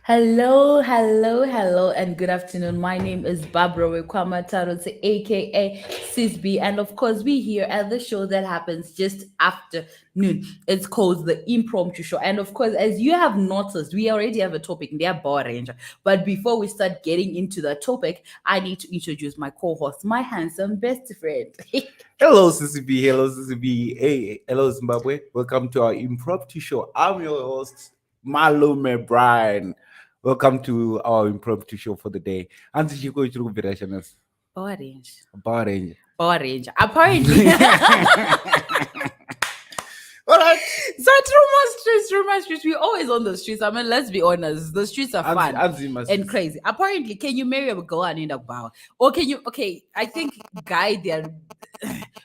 Hello, hello, hello, and good afternoon. My name is Barbara Wekwama Tarotse, aka Sisby, and of course, we here at the show that happens just after noon. It's called the Impromptu Show, and of course, as you have noticed, we already have a topic. They are Power Ranger. But before we start getting into the topic, I need to introduce my co-host, my handsome best friend. Hello, CCB. Hello, CCB. Hey, hello, Zimbabwe. Welcome to our impromptu show. I'm your host, Malume Brian. Welcome to our impromptu show for the day. And you go to Virashanas. Power Ranger. Power Ranger. Power Ranger. Apparently. All right. So rumor streets. We're always on the streets. I mean, let's be honest. The streets are fun and crazy. Apparently, can you marry a girl and end up bow? Or can you? Okay, I think guy there.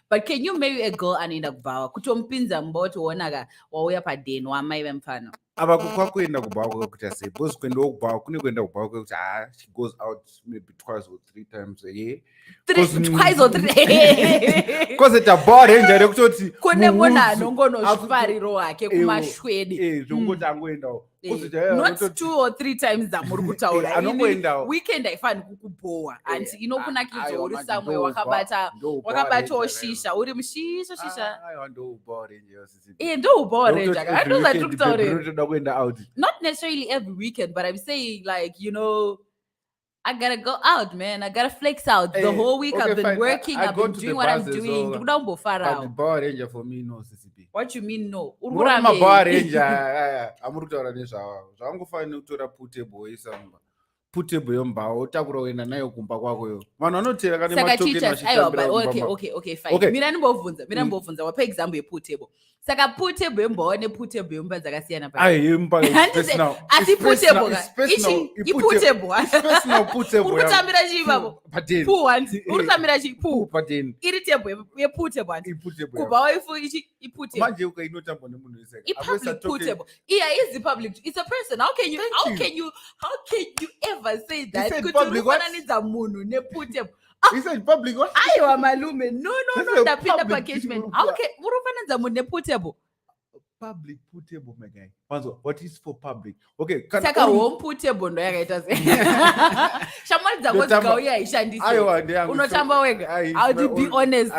But can you marry a girl and end up bow? Kutompinza mboto wonaga wauya padeni wamaive mfano. Abakuenda kubawa kuti say both kwenda kubawa kune kwenda kubawa kuti she goes out maybe twice or three times a year. Twice or three. Because it's a bar ranger rekutoti kune mona nongono zvifariro wake kumashwedi. Zvongoti angoendawo. Not 2 or 3 times zamuri kutaura. Weekend haifani kukuboa and inokunakidzwa uri somewhere wakabatawo shisha uri mushisha ndoubawa ranger. Not necessarily every weekend, but I'm saying like, I gotta go out, man. I gotta flex out. The whole week I've been working, I've been doing what I'm doing. But the bar ranger for me, no, CCP. What you mean, no? I'm a bar ranger. I'm rutaura nezvavo. Zvangofanira kutora putable isamba. Putable yombawo takura uenda nayo kumba kwakoyo. Vanhu vanotera kana matoken vachitambira. Okay, fine. Mira ndimbobvunza wapa example yeputable. Saka putable yombawo neputable yomba dzakasiyana pa. Imba asi putable iputable. Urikutambira chii babo? Pu once. Urikutambira chii? Pu. Iri table yeputable. Kuba waifu ichi iputable. Manje ukainotambwa nemunhu wese. Public putable. Yeah, is the public. It's a person. How can you ever say that? Public what? He said public what? Aiwa malume. No, ndapinda packagement. Okay, urufananidza munhu neputable. Public putable, my guy. What is for public? Okay, saka home putable ndo yakaita sei. Shamwari dzako dzikauya haishandisi. Unotamba wega. I'll be honest.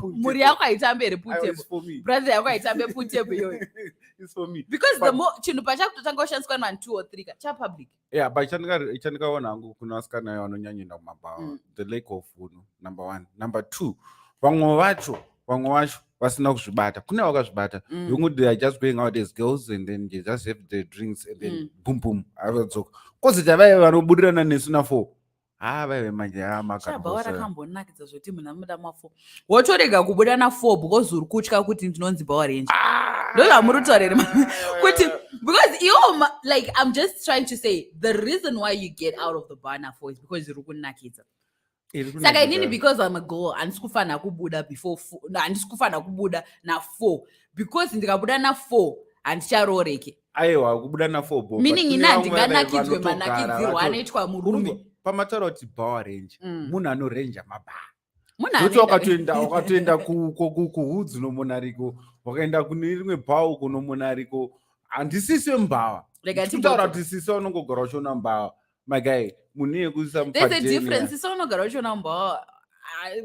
Muri yako haitambe iri putable. Brother yako haitambe putable iyoyo. It's for me. Because the more chinhu pachakutotanga kushandiswa na 2 or 3 cha public. Yeah, but ichandikaona hangu kuna vasikana vanonyanyenda kumabawa. The lake of number 1. Number 2, vamwe vacho vasina kuzvibata. Kune vakazvibata. They are just going out as girls and then they just have their drinks and then boom avadzoka. Kozi vaive vanobudirana nesu na 4. Vaive manje makabhawa rakambonakidza zvoti munhu amuda ma4. Wotorega kubuda na4 because uri kutya kuti ndinonzi Power Ranger. Because like I'm just trying to say the reason why you get out of the bar na 4 is because uri kunakidza. Saka inini because I'm a girl andisikufanira kubuda before 4. No, andisikufanira kubuda na 4 because ndikabuda na 4 handicharoreke. Aiwa kubuda na 4 meaning ina ndinganakidzwe manakidzirwa anoitwa murume. Pamataura kuti Power Ranger munhu anorenja mabhaa. Kuti wakatoenda kuhudzi nomonariko, wakaenda kune rimwe bhawa kuno monariko, handisisi wemubhawa. Kutaura kuti sisi unongogara uchiona mubhawa. My guy, munhu yekuisa mupajeni. There's a difference. Sisi unogara uchiona mubhawa.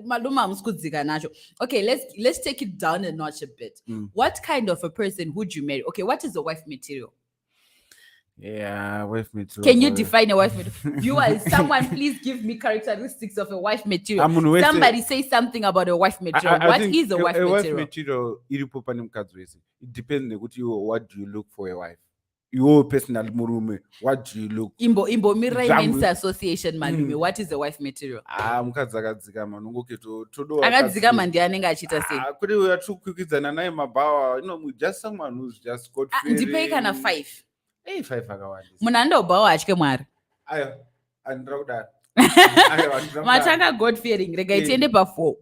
Malume hamusi kudzika nacho. Okay, let's take it down a notch a bit. What kind of a person would you marry? Okay, what is a wife material? Yeah, wife material. Can you define a wife material? Viewers, someone please give me characteristics of a wife material. Somebody say something about a wife material. What is a wife material? A wife material, it depends what do you look for a wife. Your personal murume, what do you look? Imbo Men's Association malume, what is a wife material? Mukadzi akadzikama nongoketo todo akadzikama ndiye anenge achita sei? Kuti we are too kwikidzana naye mabawa, just someone who's just got feeling. Ndipei kana 5. 5 akawanda. Munhu andobawa atye Mwari. Ayo, andira kudaro. Matanga God fearing. Rega itiende pa 4.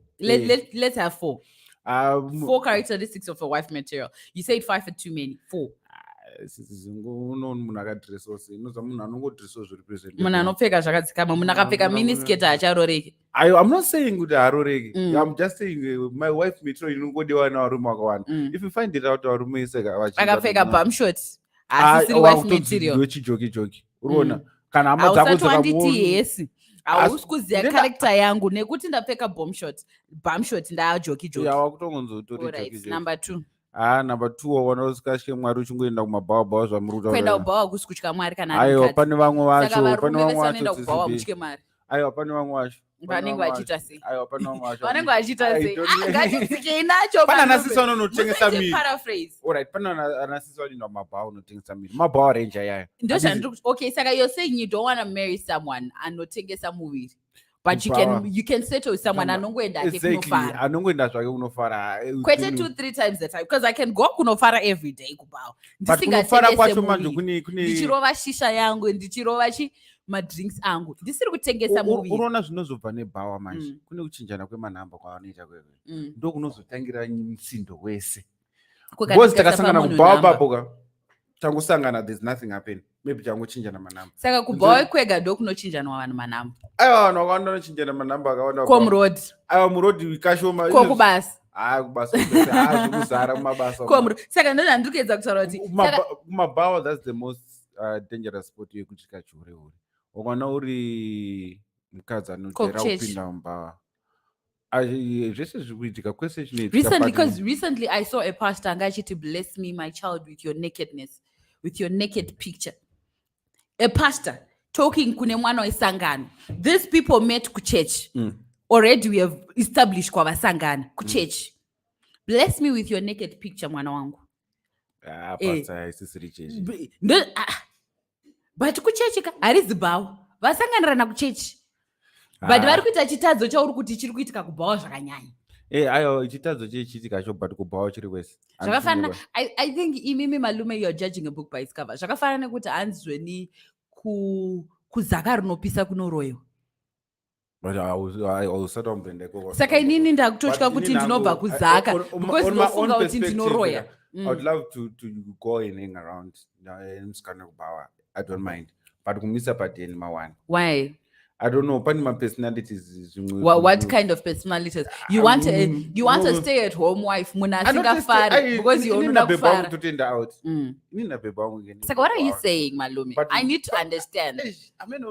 Let's have 4. 4 characteristics of a wife material. You said 5 are too many. 4. Munhu akadresswa sei? Inoza munhu anongodresswa zvirepresent. Munhu anopfeka zvakadzikama, munhu akapfeka miniskirt haacharoreki. I'm not saying kuti haroreki. I'm just saying my wife material inongodiwa navarume vakawanda. If you find it out varume iseka akapfeka bum shorts. Asisiri wife material. Wechijoki. Uruona kana hama dzako hausati wanditi dzakamuona hesi hausi kuziva character yangu nekuti ndapfeka bumshot ndaajoki joki. yawakutongonzotori Alright, joki number 2. number 2 waona usikatye Mwari uchingoenda kumabhawa zvamuri kuenda kutaura kubhawa kusi kutya Mwari kana ari aiwa mukadzi. pane vamwe vacho Saka pane varume vamwe vese vacho vanoenda kubhawa CCB mutye Mwari. aiwa pane vamwe vacho Vanenge vachiita sei? aiwa pane vamwe vacho Vanenge vachiita sei? Ngatitsikei nacho. pana anasisa unonotengesa miri. Paraphrase. Alright, pana anasisa unoenda kumabhawa unotengesa miri. Mabhawa ranger yaya. Okay, saka you're saying you don't want to marry someone anotengesa muviri. But you can settle with someone anongoenda kunofara. Anongoenda zvake kunofara. Kwete 2-3 times a time because I can go kunofara every day kubhawa. But kunofara kwacho manje kuni ndichirova shisha yangu ndichirova madrinks angu ndisiri kutengesa muviri. Unoona zvinozobva nebhawa manje kune kuchinjana kwemanhamba kwavanoita kwekwe ndo kunozotangira musindo wese because takasangana kubhawa papoka tangosangana there's nothing happen maybe tangochinjana manhamba saka kubhawa kwega ndo kunochinjanwa vanhu manhamba. aiwa vanhu vakawanda vanochinjana manhamba akawanda komroad aiwa murodhi kashoma kokubasa kubasa zvekuzara mumabasa saka ndo zvandiri kuedza kutaura kuti kumabhawa that's the most dangerous sport yekutyika chure uri ukaona uri mukadzi anotera kupinda mubhawa zvese zviri kuitika kwese recently I saw a pastor anga achiti bless me my child with your nakedness, with your naked picture. A pastor talking kune mwana wesangano. These people met kuchurch. Already we have established kwavasangana kuchurch. Bless me with your naked picture mwana wangu. Pastor isisiri chechi. But kuchurch harizi bhawa vasanganirana kuchurch. But vari kuita chitadzo chauri kuti chiri kuitika kubhawa zvakanyanya. Aiwa chitadzo chichiitika cho but kubhawa chiri kwese. Zvakafanana I think imimi malume you are judging a book by its cover. Zvakafanana nekuti hanzweni kuzaka rinopisa kunoroyiwa. But ausati wambendeko. Saka inini ndakutotya kuti ndinobva kuzaka because ndofunga kuti ndinoroya. I would love to go and hang around musikana kubhawa. I don't mind. But kumisa padeni mawani. Why? I don't know. Pani my personalities. What kind of personalities? You want a stay-at-home wife? Because you want to fara. Out. So what are you saying, Malumi? I need to understand. I mean,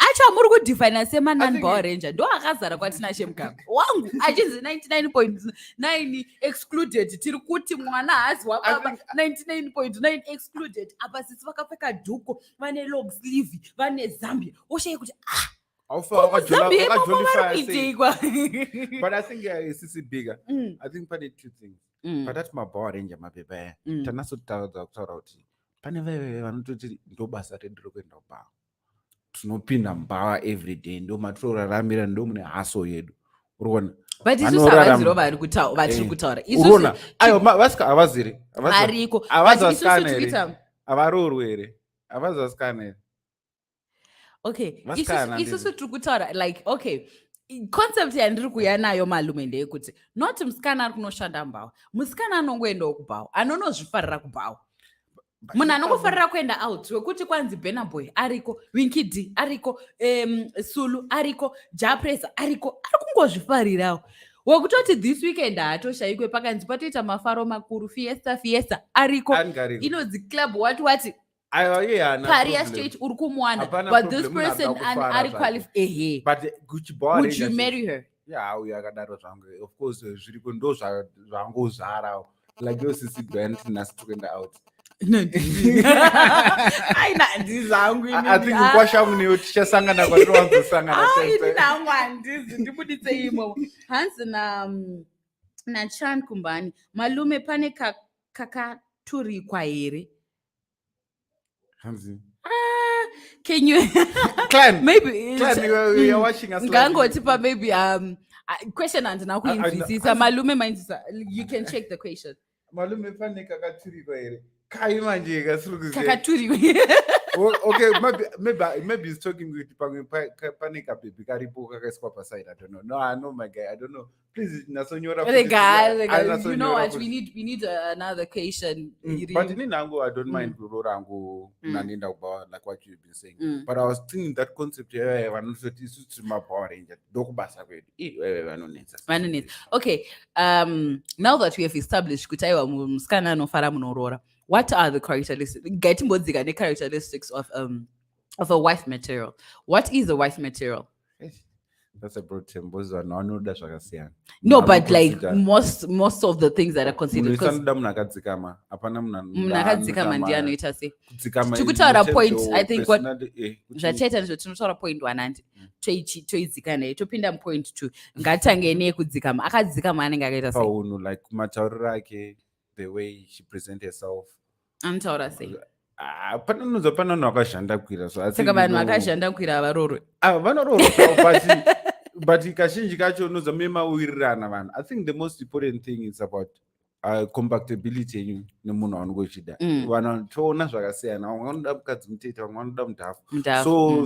acho muri kudefine semanani Power Ranger ndo akazara kwatina shemkamba wangu achinzi 99.9 excluded tiri kuti mwana hazi wababa 99.9 excluded apa sisi vakapfeka dhuku vane long sleeve vane zambia oshaye kuti but I think it's bigger. I think pane two things. But that's my Power Ranger mapepa tanasotaudza kutaura kuti pane vaive vanototi ndo basa redu rokuenda kubhawa tinopinda mubhawa everyday ndo matororaramira ndo mune haso yedu urona but isusu havaziro vari kutaura urona aiwa vasika havaziri variko havazasikana here havaroorwe here havazasikana here okay isusu tiri kutaura like okay concept yandiri kuuya nayo malume ndeyekuti not musikana ari kunoshanda mubhawa musikana anongoendawo kubhawa anonozvifarira kubhawa munhu anongofarira kuenda out wekuti kwanzi benaboy ariko winkid ariko sulu ariko japresa ariko ari kungozvifarirawo wekutoti this weekend haatoshayikwe pakanzi patoita mafaro makuru fiesta ariko inodzi club wati Paria State uri kumuwana but this person ari qualified would you marry her? uyo akadaro zvangu of course zviriko ndo zvangozvara like yo sisi grant nasi tokuenda out aina handizangu I think ukwashangu neyo tichasangana kwatiri wanzosangana ini nangu handizi ndibuditse imo hanzi nachan kumbani malume pane kakaturikwa here hanzi can you Clan, maybe you are watching us ngangotipa maybe question handina kuinzwisisa malume mainzisa you can check the question malume pane kakaturikwa here kai manje kasirikuziva kakaturikwa okay maybe he's talking with pane kababy karipo kakaiswa paside I don't know no I know my guy I don't know please nasonyora the guy you know what we need another occasion but ninangu I don't mind kurorangu nanenda kubhawa like what you've been saying but I was thinking that concept vanototi isu tiri maPower Ranger ndokubasa kwedu vanonetsa okay now that we have established kuti aiwa musikana anofara munorora what are the characteristics? Getting both the characteristics of a wife material. What is a wife material? That's a broad term. Both are anoda zvakasiyana. No, but like most of the things that are considered, because Munhu munhu akadzikama hapana munhu akadzikama ndiye anoita sei kudzikama tikutaura point. I think what personality, zvachaita ndizvo tinotaura point 1 handi toidzika naye topinda mupoint 2 ngatitange neyekudzikama. Akadzikama anenge akaita sei paunhu like matauriro ake, the way she present herself. anotaura sei? Pana munhu akazhandakwira saka vanhu vakazhandakwira havarorwe vanororwa but kazhinji kacho unoza memawirirana vanhu. I think the most important thing is about compatibility yenyu nemunhu waunenge uchida. Vanhu toona zvakasiyana, vamwe vanoda mukadzi mutete, vamwe vanoda mudhafu.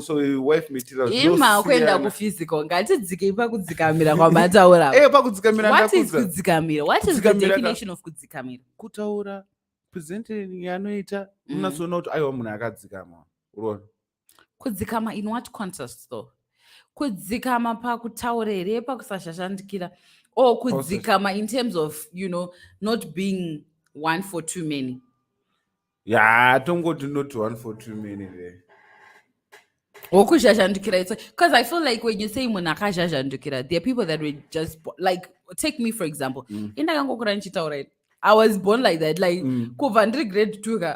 So wife material ima kuenda kuphysical. Ngatidzike pakudzikamira kwamataura. Pakudzikamira what is kudzikamira? What is the definition of kudzikamira? Kutaura presenting yanoita unasoona kuti aiwa munhu akadzikama. Unoona kudzikama in what context though? Kudzikama pakutaura here, pakusashashandikira, or kudzikama in terms of, you know, not being one for too many? Yeah, don't go to not one for too many there. Because I feel like when you say munakazhazhandukira, there are people that will just like, take me for example. I was born like that, like kubva grade 2.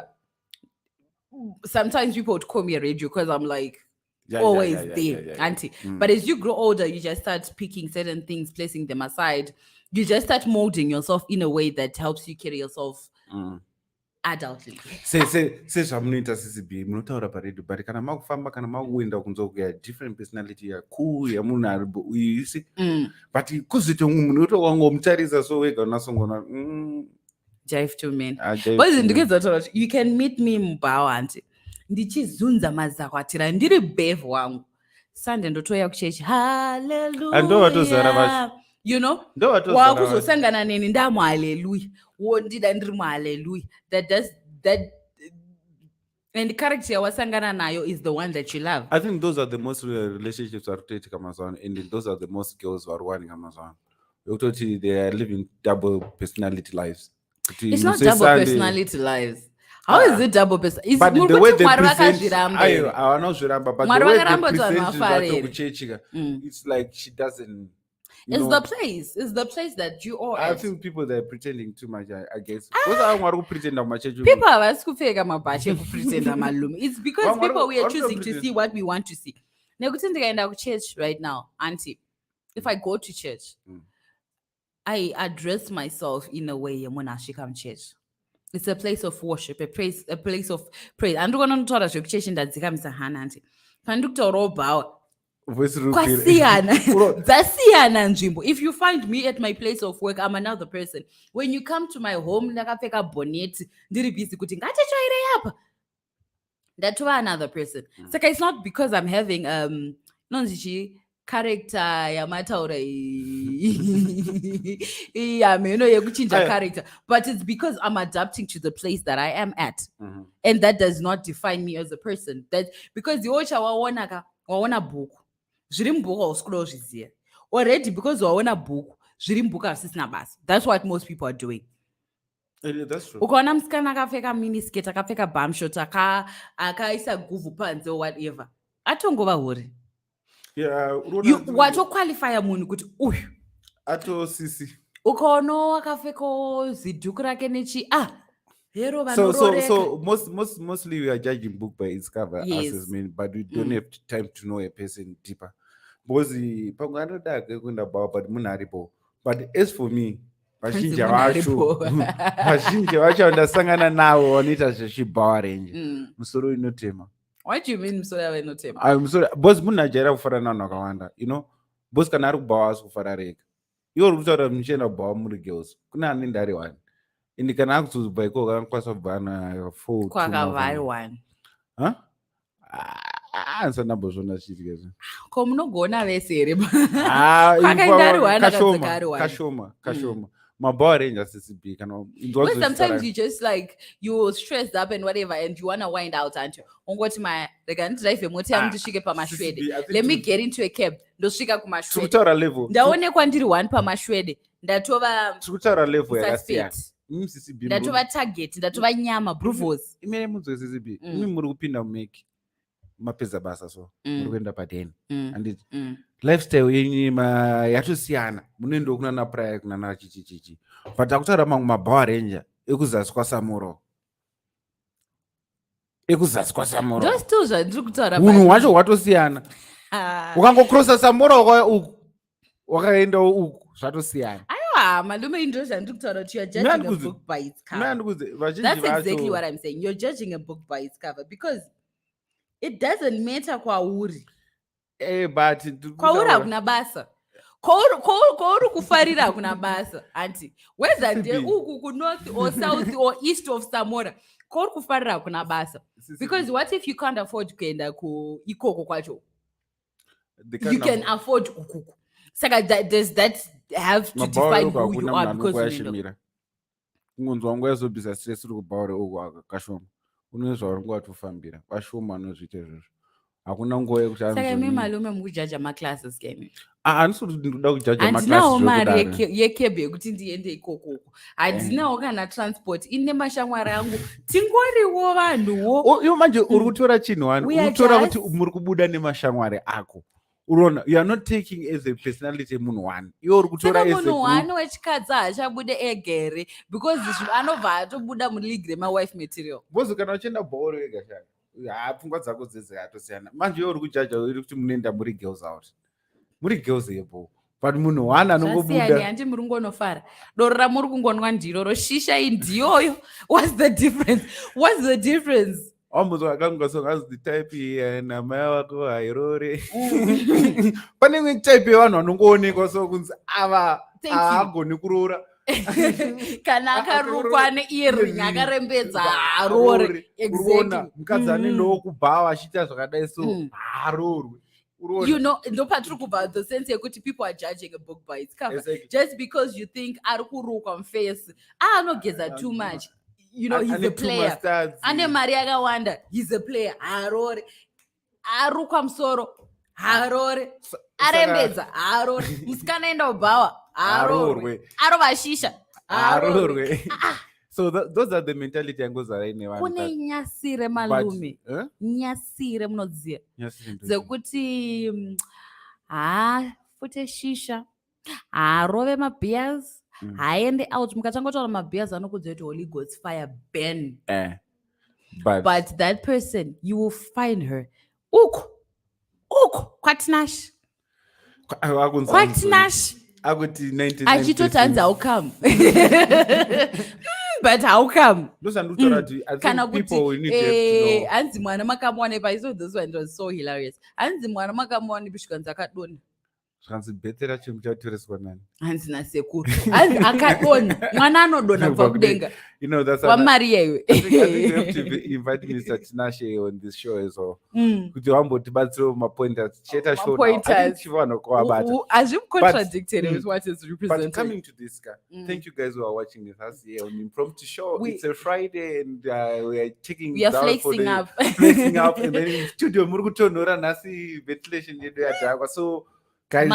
Sometimes people would call me a radio because I'm like always there, auntie. But as you grow older, you just start picking certain things, placing them aside. You just start molding yourself in a way that helps you carry yourself adultly. Say zvamunoita CCB munotaura paredio, but kana makufamba kana makuenda kunzokuya different personality yakuu yamunhu ari uyu isi, but kuzoita munhu utowangomutarisa so wega unasongona jive to men. But you can meet me mubhawa auntie ndichizunza mazakwatira ndiri bev wangu Sunday ndotoya kuchechi hallelujah, you know, wakuzosangana neni ndamu hallelujah, wondida ndiri mu hallelujah. That and character yawasangana nayo is the one that you love. I think those are the most relationships are rotating Amazon, and those are the most girls who are running Amazon. They are living double personality lives. It's not double personality lives. How is it double personality? But the way they present, I know Zviramba, but the way they present, it's like she doesn't. It's the place. It's the place that you are. I think people that are pretending too much. I guess. People are asking to pretend malum. It's because people we are choosing to see what we want to see. Now, go to church right now, auntie. If I go to church, I address myself in a way when I come church. It's a place of worship, a place of praise. And we're going to talk about church in that zikamisa hananti. If you find me at my place of work, I'm another person. When you come to my home, nakapfeka bonnet, ndiri busy kuti ngatichaire apa. That's another person. So it's not because I'm having character yamataura character, but it's because I'm adapting to the place that I am at, and that does not define me as a person. That because the ocha waona book zviri mubhuku hausikuro zviziya already, because waona book zviri mubhuku hasisina basa. That's what most people are doing. That's true. Ukaona musikana akapfeka miniskirt, akapfeka bumshot, akaisa guvhu panze or whatever, atongova huri. Watoqualifya munhu kuti uyu atosisi. Ukaona akapfeka zidhuku rake nechi hero vanororeka. So mostly we are judging book by its cover, yes, as men, but we don't have time to know a person deeper. Because pamwe anoda kuenda bawa but munhu aripo. But as for me, vazhinji vacho ndasangana navo vanoita zvechibhawa range musoro inotema. What do you mean musoro yavo inotema? I'm sorry, boss munhu ajaira kufara navanhu vakawanda, you know. Boss kana ari kubhawa asi kufara rega. Iwo uri kutaura muchienda kubhawa muri girls. Kune anenge ari one. Indi kana akuzobva ikoko akakwanisa kubva ana 4 kwakavari one. Ansanambozvona chiitika izvo. Ko munogona vese here? Kwakaenda ari one akadzika ari one. Kashoma. Mabhawa range asisibi kana. But sometimes you just like you stressed up and whatever and you want to wind out until ungoti rega ndidrive moti yangu ndisvike pamashwede. Let me get into a cab. Ndosvika kumashwede. Tikutaura level. Ndaonekwa ndiri one pamashwede. Ndatova tikutaura level yakasiyana. CCB ndatova target ndatova nyama bruvos imene mudzwe CCB imi muri kupinda mumeki mapedza basa so muri kuenda padeni handiti lifestyle yenyu yatosiyana munoendawo kuna napraya kuna nachichichichi but akutaura mamwe maBower Ranger ekuzasi kwasamuro ndo still zvandiri kutaura unhu hwacho hwatosiyana ukangokrosa samuro uku wakaendawo uku zvatosiyana aiwa malume ndo zvandiri kutaura kuti you're judging a book by its cover. That's exactly what I'm saying. You're judging a book by its cover because it doesn't matter kwauri but kwauri hakuna basa kwauri kufarira hakuna basa anti whether nde uku kunorth or south or east of Samora kwauri kufarira hakuna basa because what if you can't afford kuenda ikoko kwacho you can afford ukuku saka does that have to define who you are because you know kungonzwa nguva yazobvisa stress uri kuBower uku akashoma unoizva uri nguva tofambira vashoma anozviita izvozvo hakuna nguva yekuti saka imi malume mukujaja maclasses kemi handisi kuti ndinoda kujaja handinawo mari yekebhe yekuti ndiende ikokoko handinawo kana transport ine mashamwari angu tingoriwo vanhuwo iwo manje uri kutora chinhu wani uri kutora kuti muri kubuda nemashamwari ako unoona you are not taking as a personality munhu wani iwo uri kutora munhu wani wechikadzi hachabude egere because anobva atobuda muleague remawife material bozi kana uchienda Bower wega shaka pfungwa dzako dzese hatosiyana manje iwo uri kujaja iri kuti munoenda muri girls out muri girls yepo but munhu wani anongobuda handi muri ngonofara doro ramuri kungonwa ndiro roshisha indiyoyo what's the difference amuzwa akangosonga as the type namai wako hairore pane imwe type yevanhu vanongoonekwa so kunzi ava haagoni kuroora kana akarukwa neearring akarembedza harore exactly mukadzi anendawo kubhawa achiita zvakadai so haarorwe you know ndo patiri kubva the sense yekuti people are judging a book by its cover just because you think ari kurukwa mufesi anogeza too much you know he's a player ane mari yakawanda he's a player harore arukwa musoro harore arembedza harore musikana enda kubhawa harorwe arova shisha harorwe so those are the mentality angozaraine vanhu kune nyasire malume nyasire munodziya dzekuti fute shisha harove mabeers haende out mukatangotaura mabeers anokudza kuti holy gods fire burn but that person you will find her uku kwatinash achitoti hanzi how come but how come kana kuti hanzi mwana makamuwana I saw this one, it was so hilarious hanzi mwana makamuwana pishikanzi akadonha zvanzi bhethera chimuchatoreswa nani hanzi nasekuru hanzi akadonha mwana anodonha kubva kudenga wamariya iwe I think we have to invite Mr. Tinashe on this show as well kuti wambotibatsirawo mapointers cheta show chivanokuvabata contradictory with what is represented. But coming to this thank you guys who are watching with us here on Impromptu Show. It's a Friday and we are flexing up and then in studio muri kutonhora nhasi ventilation yedu yadhakwa so guys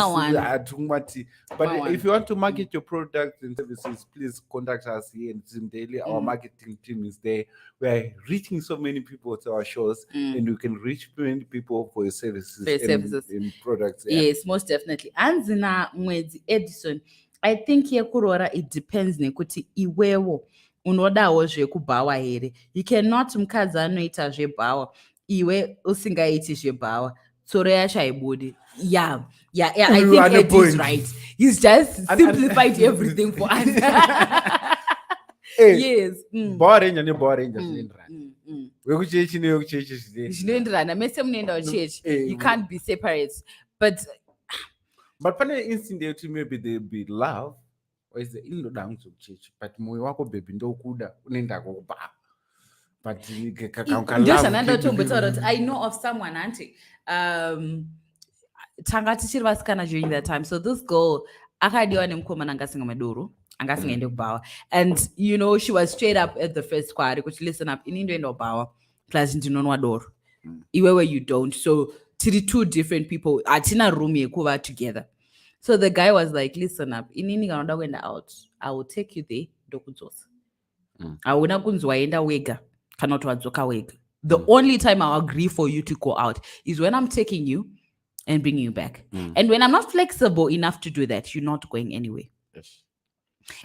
but if you want to market your products and services, please contact us here in Zimdeli. Our marketing team is there. We are reaching so many people to our shows and we can reach many people for your services and products. Yes, most definitely. Anzina mwezi Edison, I think yekurora it depends nekuti iwewo unodawo zvekubhawa here. You cannot mukadzi anoita zvebhawa iwe usingaiti zvebhawa tsoro yacho haibudi. Yeah, I think Ed is right. He's just simplified everything for us. Yes. Bower Ranger zvinoenderana. Wekuchechi newekuchechi zvinoenderana. Mese munoenda kuchechi. You can't be separate. But pane instinct yekuti maybe there be love or is the inoda hangu kuchechi but mwoyo wako baby ndokuda unoenda kokubha. But I know of someone auntie tanga tichiri vasikana during that time. So this girl akadiwa nemukomana angasinga maduru angasingaende kubhawa and you know she was straight up at the first kwari kuti listen up ini ndoenda kubhawa plus ndinonwa doro iwewe you don't so tiri two different people hatina room yekuva together. So the guy was like listen up inini kanoda kuenda out I will take you there ndokudzosa hauna kunzi waenda wega kana kuti wadzoka wega. The only time I'll agree for you to go out is when I'm taking you and bringing you back. And when I'm not flexible enough to do that, you're not going anywhere. Yes.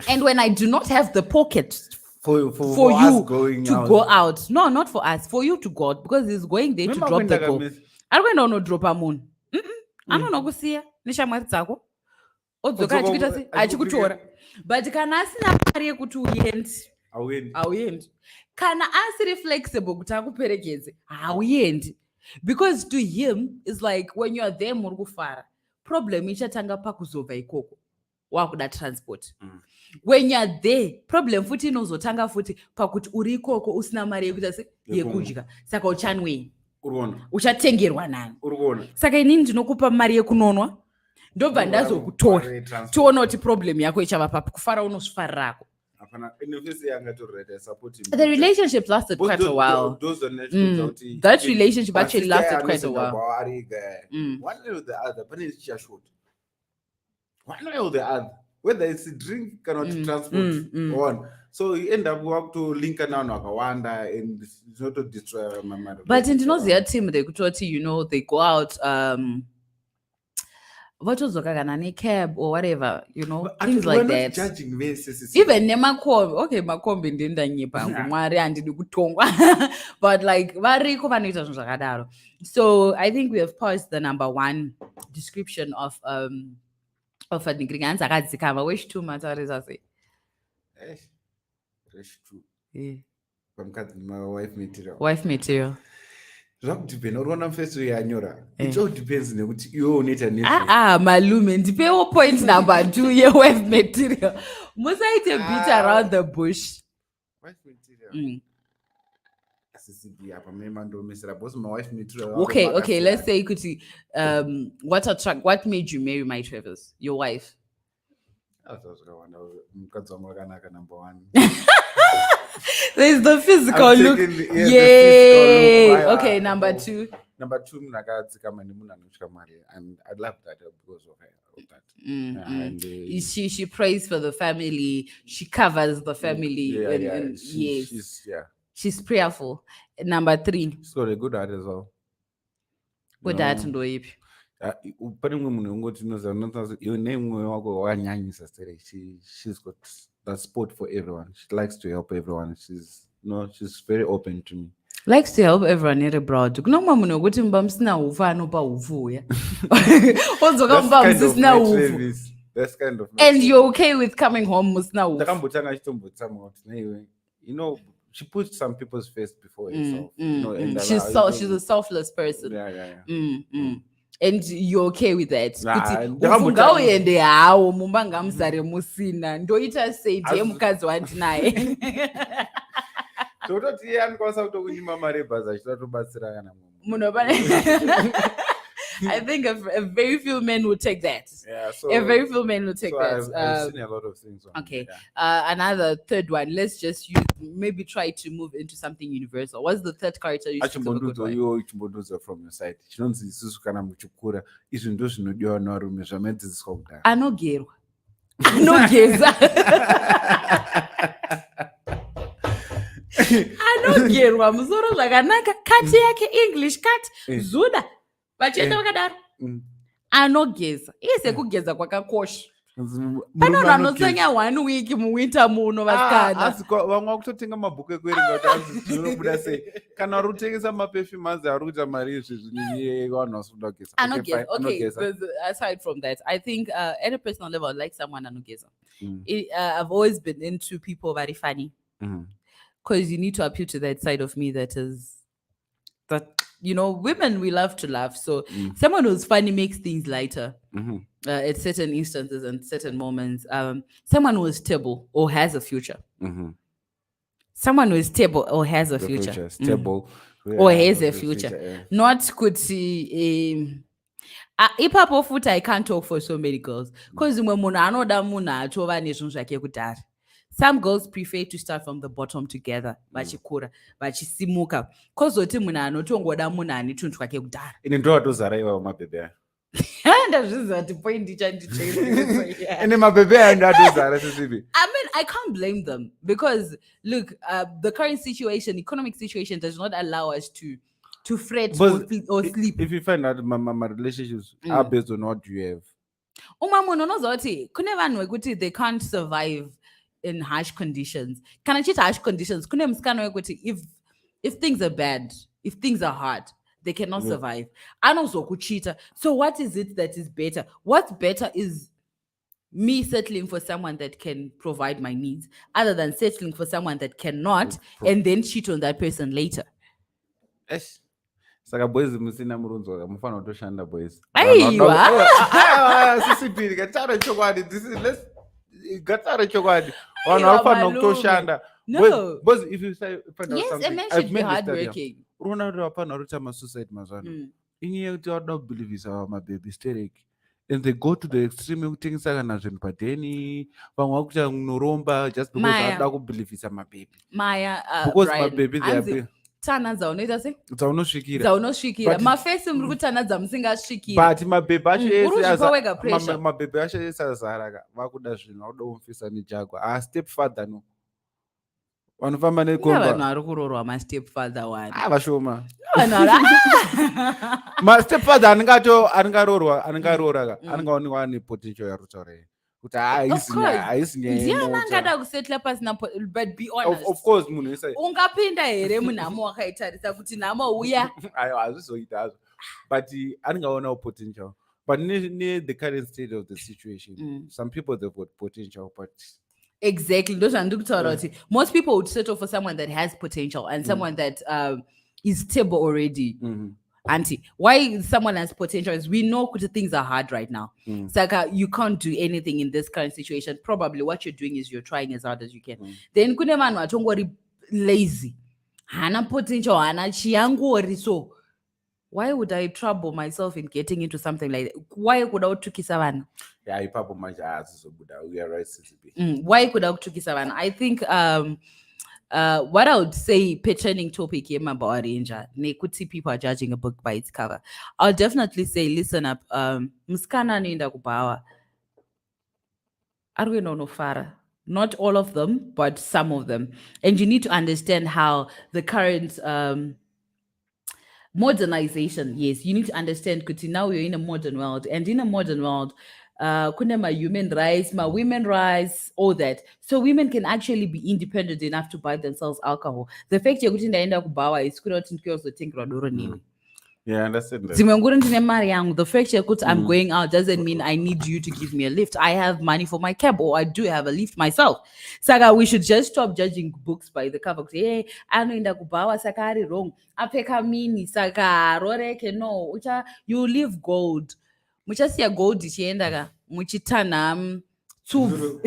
And when I do not have the pocket for you going to out. go out, no, not for us, for you to go out, because he's going there to drop the goal. I don't know drop a moon. I don't know go see nishamwari dzako. Odzoka achikuita se achikutora. But kana asina mari yekuti uyendi. Auyendi. Kana asiri flexible kuti akuperekedze. Auyendi. Because to him it's like when you are there muri kufara. Problem ichatanga pakuzobva ikoko. Wakuda transport. When you're there, problem futi inozotanga futi pakuti uri ikoko usina mari yekuita se yekudya. Saka uchanwe. Uchatengerwa nani. Saka inini ndinokupa mari yekunonwa. Ndobva ndazokutora. Tiona kuti problem yako ichava papi kufara unosfarira rako. The relationship lasted quite a while. That relationship actually lasted quite a while. One way or the other, but it's just short. One way or the other, whether it's a drink cannot transport on. So you end up walk to Lincoln now, Wakawanda, and it's not to destroy my mind. But in the team, they could they go out. What was the cab or whatever, things like that. Even okay, makombi ndinda nyipangu mwari andidi kutongwa. But like variko vanoita zvinhu zvakadaro. So I think we have paused the number one description of a nigriganza akadzikama. Which two matters say? My wife material. Wife material. Zvakudependa uriona mufeso yanyora. It all depends nekuti iwe unoita nezve. Malume ndipewo point number 2 ye-wife material. Musaite beat around the bush. Wife material. Asisibi apa mema ndomesera boss my wife material. Okay, let's say kuti what made you marry my Travers? Your wife. Mukadzi wangu akanaka number 1. There's the physical look. Yay! Okay, number 2. Number 2, munakadzikama nemunhu anotya Mwari, and I love that because of that. And she prays for the family. She covers the family. She's prayerful. Number 3. She's got a good heart as well. Good heart ndo ipi? Pane mumwe munhu ungoti unoziva yone mumwe wako wakanyanyisa sere. She's got that sport for everyone. She likes to help everyone. She's very open to me. Likes to help everyone here abroad. Kuna mwa munhu wekuti mba musina ufu anopa ufu uya. Ozoka mba musina ufu. That's kind of. And you're okay with coming home musina ufu. Ndakambotanga chitombotsamwa kuti she puts some people's face before herself. She's a selfless person. And you're okay with that? Ngauende hawo mumba ngamuzare musina ndoita sei ndiye mukadzi wandinaye. Tototi iye anokwanisa kutokunyima mari ebhazi achitatobatsira kana munhu. I think a very few men will take that. Yeah, so a very few men will take that. I've seen a lot of things. Okay. Another third one. Let's just maybe try to move into something universal. What's the third character you think of a good wife? From your side. Chinonzi isusu kana muchikura izvi ndo zvinodiwa navarume zvamadzidziswa kudhara. Anogerwa. Anogeza. Anogerwa musoro zvakanaka. Kati yake English cut. Zuda. Vachienda vakadaro. Anogeza. Iye sekugeza kwakakosha. Pane vanhu vanotsenya 1 week muwinter muno vasikana. Asi vamwe vakutotenga mabhuku ekuerenga kuti hanzi zvinobuda sei. Kana vari kutengesa maperfume hanzi ari kuita mari izvi vanhu vasinoda kugeza. Okay, aside from that, I think at a personal level I like someone anogeza. I've always been into people very funny. Because you need to appeal to that side of me that is women, we love to laugh. So someone who's funny makes things lighter at certain instances and certain moments. Someone who is stable or has a future. Someone who is stable or has a future. Stable. Or has a future. Not kuti ipapo futi I can't talk for so many girls. Because imwe munhu anoda munhu atova nezvinhu zvake kudhara. Some girls prefer to start from the bottom together. Vachikura, vachisimuka. Kozoti munhu anotongoda munhu ane tunhu twake kudhara. Ine ndo watozara iwawo mabhebhe aya. Ndazviziva kuti point ichandichaiso, yeah. Ene mabebe andadozara sisivi. I mean, I can't blame them because look, the current situation, economic situation, does not allow us to fret or sleep. If you find out my relationships are based on what you have. Uma munhu unoziva kuti kune vanhu vekuti they can't survive in harsh conditions. Kana chiti harsh conditions, kune musikana wekuti if things are bad, if things are hard, they cannot survive. Anozokuchita. So what is it that is better? What's better is me settling for someone that can provide my needs, other than settling for someone that cannot and then cheat on that person later. Yes. Saka boys musina murunzo mufana kutoshanda boys. Aiwa. Sisipiri gatara chokwadi. This is let's gatara chokwadi. Vanhu vanofana kutoshanda. No. Boys, if you say find out yes, something. Yes, should be hardworking. Rona ro apana rutama suicide mazwana. Inye kuti wada kubelievisa mababy sterek. And they go to the extreme yekutengesa kana zvinhu padheni, vamwe vakuita kunoromba just because avada kubelievisa mababy. Maya, because Brian, mababy they are tanadza unoita sei? Dzaunosvikira. Mafesi muri kutanadza musingasvikiri. But mababy acho ese mababy acho ese azara vakuda zvinhu vakuda kumufisa nejagwa. Step father no. Vanofamba nekomba. Vanhu vari kurorwa ma-step father one. Vashoma. Vanhu ma-step father anengarora anengaonekwa ane potential yarutaura iyi. Kuti haisi ndiana angada kusetla pasina, but be honest. Of course munhu ese. Ungapinda here munhamo wakaitarisa kuti nhamo uya. Hazvizoita hazvo. But anengaona potential. But near the current state of the situation, some people they've got potential, but exactly. Those are most people would settle for someone that has potential and someone that is stable already. Auntie, why someone has potential is we know things are hard right now. Saka, you can't do anything in this current situation. Probably what you're doing is you're trying as hard as you can. Then kune manu atongori lazy. Hana potential, hana chiangori. So why would I trouble myself in getting into something like that? Why could I tukisa vana? Yeah, ipapo manje azizobuda. We are right. Why could I tukisa vana? I think what I would say, patterning topic here about Ranger, nekuti people are judging a book by its cover. I'll definitely say, listen up. Muskana ninda kubawa. Arwe no fara. Not all of them, but some of them. And you need to understand how the current modernization, yes, you need to understand because now we're in a modern world, and in a modern world, kunema human rights, ma women rights, all that. So women can actually be independent enough to buy themselves alcohol. The fact you're going to end up kubawa is yeah, I understand that. The fact that I'm going out doesn't mean I need you to give me a lift. I have money for my cab, or I do have a lift myself. Saga, we should just stop judging books by the cover. Hey, I know in the kubawa sakari wrong. Apeka mini saka roreke no. Ucha you leave gold. Mucha siya gold ichiendaga. Muchitana tube.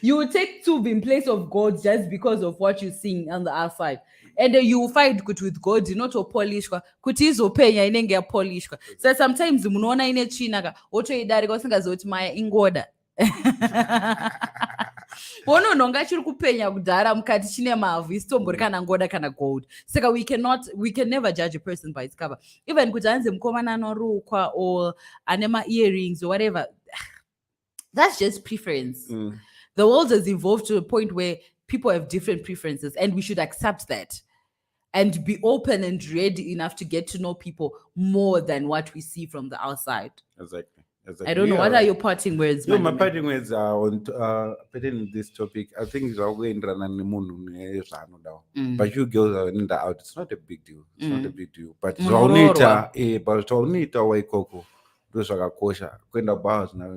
You will take tube in place of gold just because of what you're seeing on the outside. And you will find good with gold, not to polish. Kuti izopenya inenge polishwa. So sometimes munoona ine chinaga oto idarika usingazoti maya ingoda. Wono nonga chiri kupenya kudhara mukati chine mavhu isitombori kana ngoda kana gold. Saka we can never judge a person by its cover. Even kuti anze mukomana anorukwa or anema earrings or whatever. That's just preference. The world has evolved to a point where people have different preferences, and we should accept that and be open and ready enough to get to know people more than what we see from the outside. Exactly. I don't know. What are your parting words? No, my parting words are on pertaining this topic. I think it's all going but you girls are in the out. It's not a big deal. It's not a big deal. But Zonita Waikoko. Zvakakosha kuenda bars na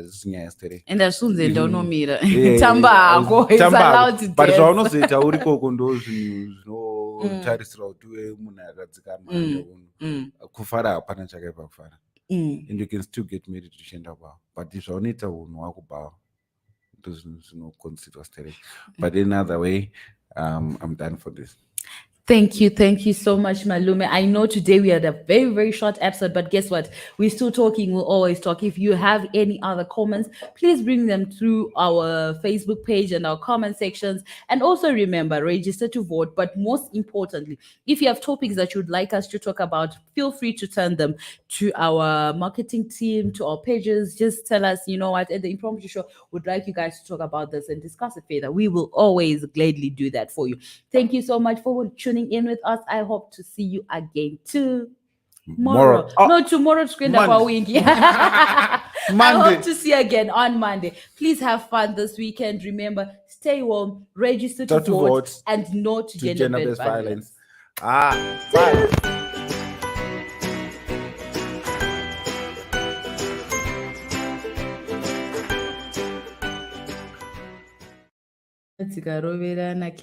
zinya yesterday enda sunze ndonomira tambako is allowed to but zvaunozoita uri koko ndo zvinotarisira kuti uve munhu akadzikama kufara hapana chakaipa kufara and you can still get married uchienda bhawa but zvaunoita unhu wakubhawa ndo zvinhu zvinoconsiderwa sterek but in another way I'm done for this. Thank you so much, Malume. I know today we had a very, very short episode, but guess what? We're still talking. We'll always talk. If you have any other comments, please bring them through our Facebook page and our comment sections. And also remember, register to vote. But most importantly, if you have topics that you'd like us to talk about, feel free to turn them to our marketing team, to our pages. Just tell us, you know what, at the Impromptu Show, would like you guys to talk about this and discuss it further. We will always gladly do that for you. Thank you so much for tuning in with us. I hope to see you again tomorrow. Oh, No, tomorrow screen Monday. I Monday. hope to see you again on Monday. Please have fun this weekend. Remember, stay home, register to vote, and no to gender-based violence. Bye. Tikaroverana